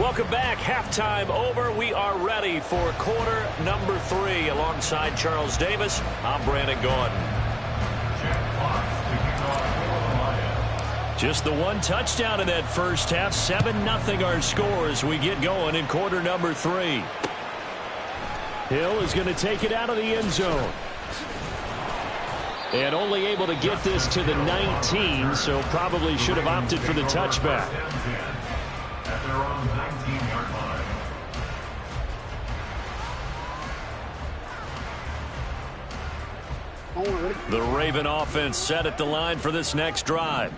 Welcome back. Halftime over. We are ready for quarter number 3. Alongside Charles Davis, I'm Brandon Gordon. Just the one touchdown in that first half. 7-0 our score as we get going in quarter number 3. Hill is going to take it out of the end zone. And only able to get this to the 19, so probably should have opted for the touchback. The Raven offense set at the line for this next drive.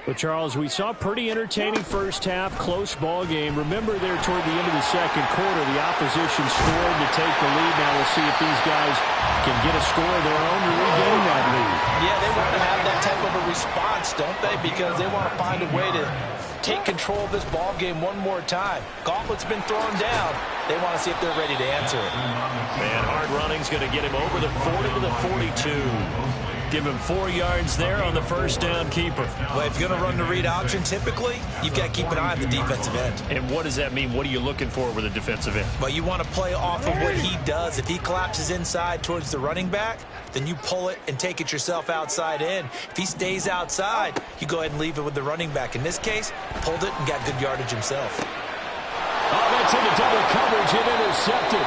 Well, Charles, we saw a pretty entertaining first half, close ball game. Remember there toward the end of the second quarter, the opposition scored to take the lead. Now we'll see if these guys can get a score of their own to regain that lead. Yeah, they want to have that type of a response, don't they? Because they want to find a way to take control of this ball game one more time. Gauntlet's been thrown down. They want to see if they're ready to answer it. Man, hard running's going to get him over the 40 to the 42. Give him 4 yards there on the first down keeper. Well, if you're going to run the read option, typically, you've got to keep an eye on the defensive end. And what does that mean? What are you looking for with a defensive end? Well, you want to play off of what he does. If he collapses inside towards the running back, then you pull it and take it yourself outside in. If he stays outside, you go ahead and leave it with the running back. In this case, pulled it and got good yardage himself. Oh, that's into double coverage and intercepted.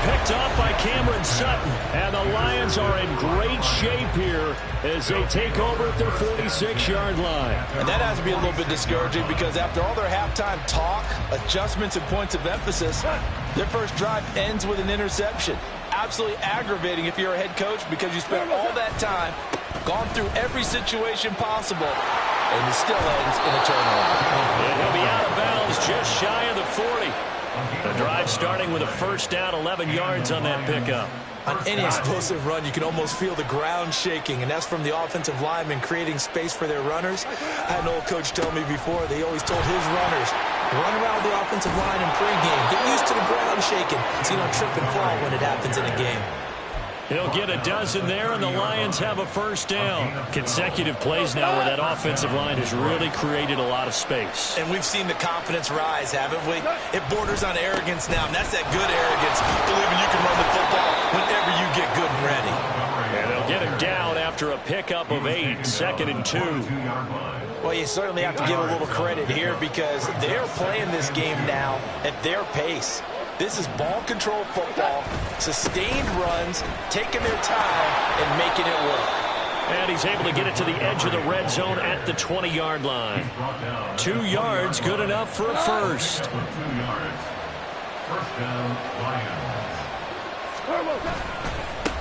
Picked off by Cameron Sutton. And the Lions are in great shape here as they take over at their 46-yard line. And that has to be a little bit discouraging because after all their halftime talk, adjustments, and points of emphasis, their first drive ends with an interception. Absolutely aggravating if you're a head coach because you spent all that time, gone through every situation possible, and it still ends in a turnover. And he'll be out of bounds just shy of the 40. The drive starting with a first down, 11 yards on that pickup. On any explosive run, you can almost feel the ground shaking, and that's from the offensive linemen creating space for their runners. I had an old coach tell me before, they always told his runners, run around the offensive line in pregame. Get used to the ground shaking so you don't trip and fall when it happens in a game. He'll get a dozen there, and the Lions have a first down. Consecutive plays now where that offensive line has really created a lot of space. And we've seen the confidence rise, haven't we? It borders on arrogance now, and that's that good arrogance, believing you can run the football whenever you get good and ready. And they'll get him down after a pickup of 8, 2nd and 2. Well, you certainly have to give a little credit here because they're playing this game now at their pace. This is ball control football, sustained runs, taking their time, and making it work. And he's able to get it to the edge of the red zone at the 20-yard line. 2 yards, good enough for a first.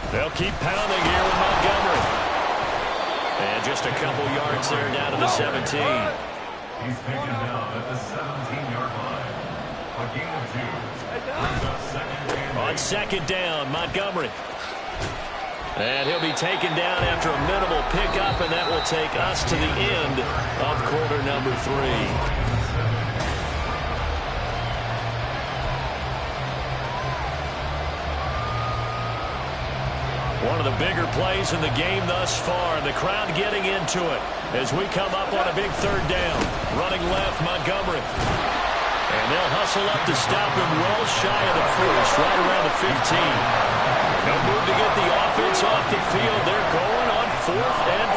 They'll keep pounding here with Montgomery. And just a couple yards there down to the 17. He's taken down at the 17-yard line. A gain of 2. On second down, Montgomery. And he'll be taken down after a minimal pickup, and that will take us to the end of quarter number 3. One of the bigger plays in the game thus far. The crowd getting into it as we come up on a big third down. Running left, Montgomery. And they'll hustle up to stop him well shy of the first, right around the 15. No move to get the offense off the field. They're going on 4th and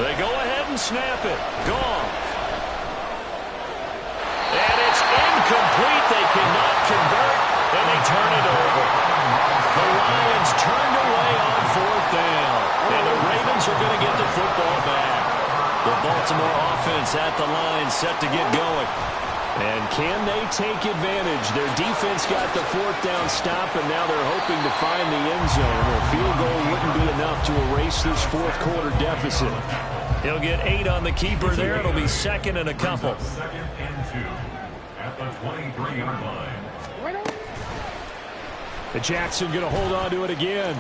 5. They go ahead and snap it. Gone. And it's incomplete. They cannot convert, and they turn it over. The Lions turned away on 4th down, and the Ravens are going to get the football back. The Baltimore offense at the line set to get going. And can they take advantage? Their defense got the 4th down stop, and now they're hoping to find the end zone. A field goal wouldn't be enough to erase this 4th quarter deficit. He'll get 8 on the keeper there. It'll be 2nd and a couple. 2nd and 2 at the 23-yard line. The Jackson going to hold on to it again.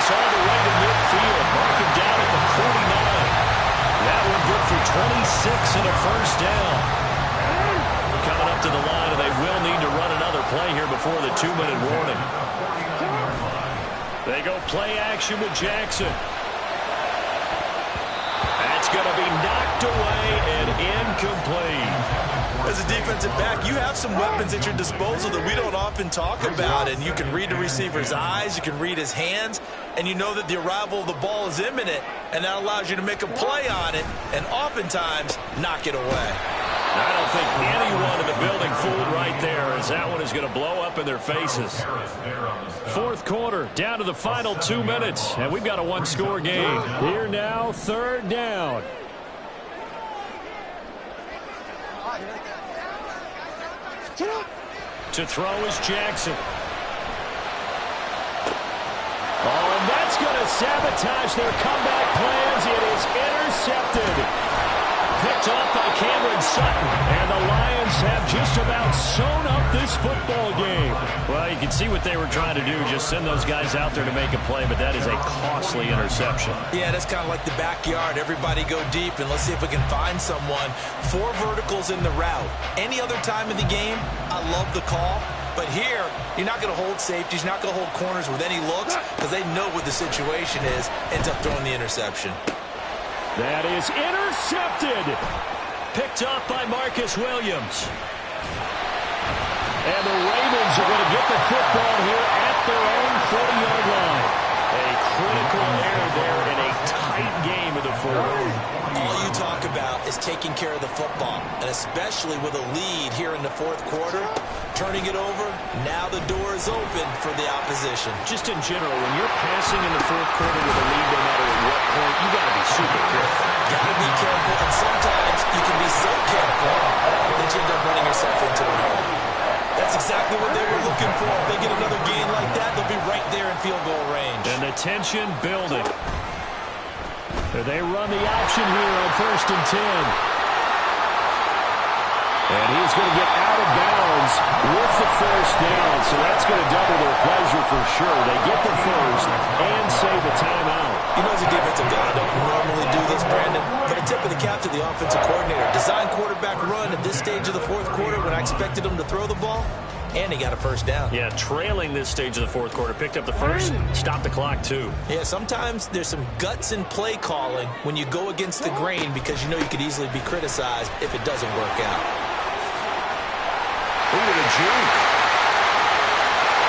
All the way to midfield. Mark him down at the 49. That one good for 26 and a first down. Coming up to the line, and they will need to run another play here before the 2-minute warning. They go play action with Jackson. That's going to be knocked away and incomplete. As a defensive back, you have some weapons at your disposal that we don't often talk about, and you can read the receiver's eyes, you can read his hands, and you know that the arrival of the ball is imminent, and that allows you to make a play on it and oftentimes knock it away. I don't think anyone in the building fooled right there, as that one is going to blow up in their faces. Fourth quarter, down to the final 2 minutes, and we've got a one-score game. Here now, third down. To throw is Jackson. Oh, and that's going to sabotage their comeback plans. It is intercepted. Picked off by Cameron Sutton, and the Lions have just about sewn up this football game. Well, you can see what they were trying to do, just send those guys out there to make a play, but that is a costly interception. Yeah, that's kind of like the backyard. Everybody go deep, and let's see if we can find someone. 4 verticals in the route. Any other time in the game, I love the call. But here, you're not going to hold safeties, you're not going to hold corners with any looks, because they know what the situation is, ends up throwing the interception. That is intercepted. Picked off by Marcus Williams. And the Ravens are going to get the football here at their own 40-yard line. A critical error there in a tight game of the fourth. All you talk about is taking care of the football, and especially with a lead here in the fourth quarter, turning it over, now the door is open for the opposition. Just in general, when you're passing in the fourth quarter with a lead, no matter at what point, you got to be super careful. Got to be careful, and sometimes you can be so careful that you end up running yourself into an error. That's exactly what they were looking for. If they get another gain like that, they'll be right there in field goal range. And the tension building. They run the option here on 1st and 10. And he's going to get out of bounds with the first down. So that's going to double their pleasure for sure. They get the first and save the timeout. You know, as a defensive guy, I don't normally do this, Brandon, but a tip of the cap to the offensive coordinator. Design quarterback run at this stage of the fourth quarter when I expected him to throw the ball, and he got a first down. Yeah, trailing this stage of the fourth quarter. Picked up the first, stopped the clock too. Yeah, sometimes there's some guts in play calling when you go against the grain because you know you could easily be criticized if it doesn't work out. Ooh, the juke.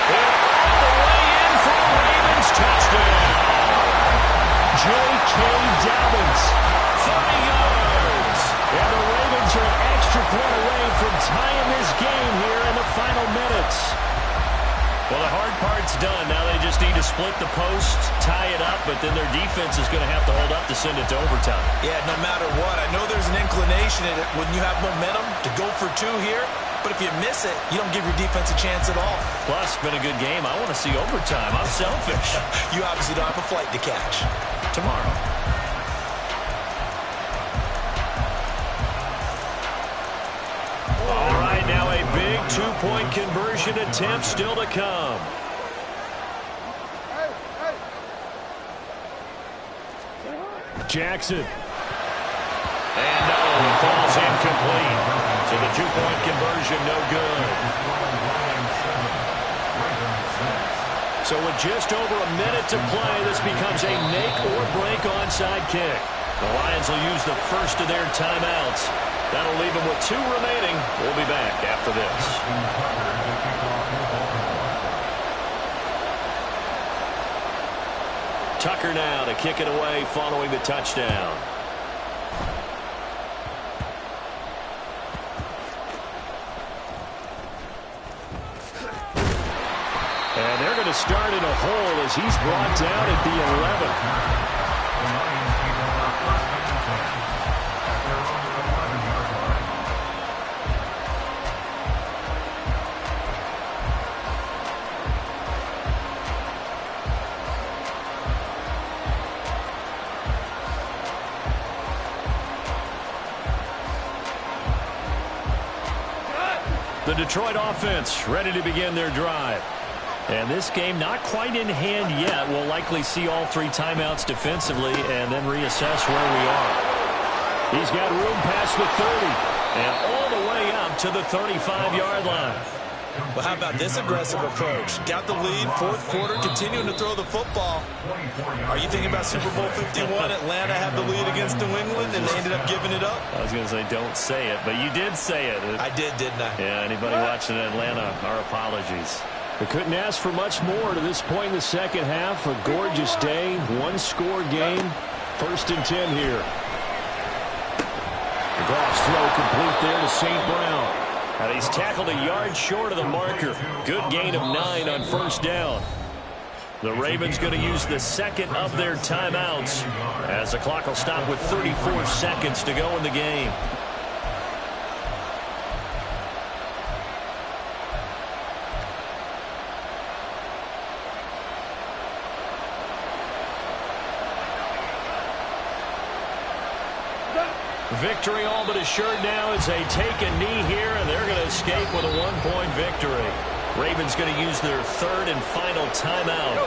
And all the way in for the Ravens touchdown. J.K. Dobbins, 30 yards. And the Ravens are an extra point away from tying this game here in the final minutes. Well, the hard part's done. Now they just need to split the post, tie it up, but then their defense is going to have to hold up to send it to overtime. Yeah, no matter what. I know there's an inclination in it when you have momentum to go for 2 here, but if you miss it, you don't give your defense a chance at all. Plus, it's been a good game. I want to see overtime. I'm selfish. You obviously don't have a flight to catch. Tomorrow. All right, now a big 2-point conversion attempt still to come. Jackson. And no, it falls incomplete. So the 2-point conversion no good. So with just over a minute to play, this becomes a make-or-break onside kick. The Lions will use the first of their timeouts. That'll leave them with 2 remaining. We'll be back after this. Tucker now to kick it away following the touchdown. And they're going to start in a hole as he's brought down at the 11. The Detroit offense ready to begin their drive. And this game not quite in hand yet. We'll likely see all 3 timeouts defensively and then reassess where we are. He's got room past the 30 and all the way up to the 35-yard line. Well, how about this aggressive approach? Got the lead, fourth quarter, continuing to throw the football. Are you thinking about Super Bowl 51? Atlanta had the lead against New England, and they ended up giving it up? I was going to say don't say it, but you did say it. I did, didn't I? Yeah, anybody watching Atlanta, our apologies. We couldn't ask for much more to this point in the second half. A gorgeous day, one-score game. 1st and 10 here. The Goff's throw complete there to St. Brown. And he's tackled a yard short of the marker. Good gain of 9 on 1st down. The Ravens going to use the second of their timeouts as the clock will stop with 34 seconds to go in the game. Victory all but assured now as they take a knee here, and they're going to escape with a 1-point victory. Ravens going to use their 3rd and final timeout.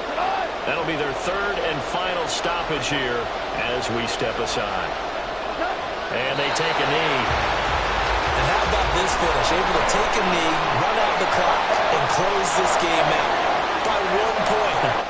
That'll be their 3rd and final stoppage here as we step aside. And they take a knee. And how about this finish? Able to take a knee, run out the clock, and close this game out by 1 point.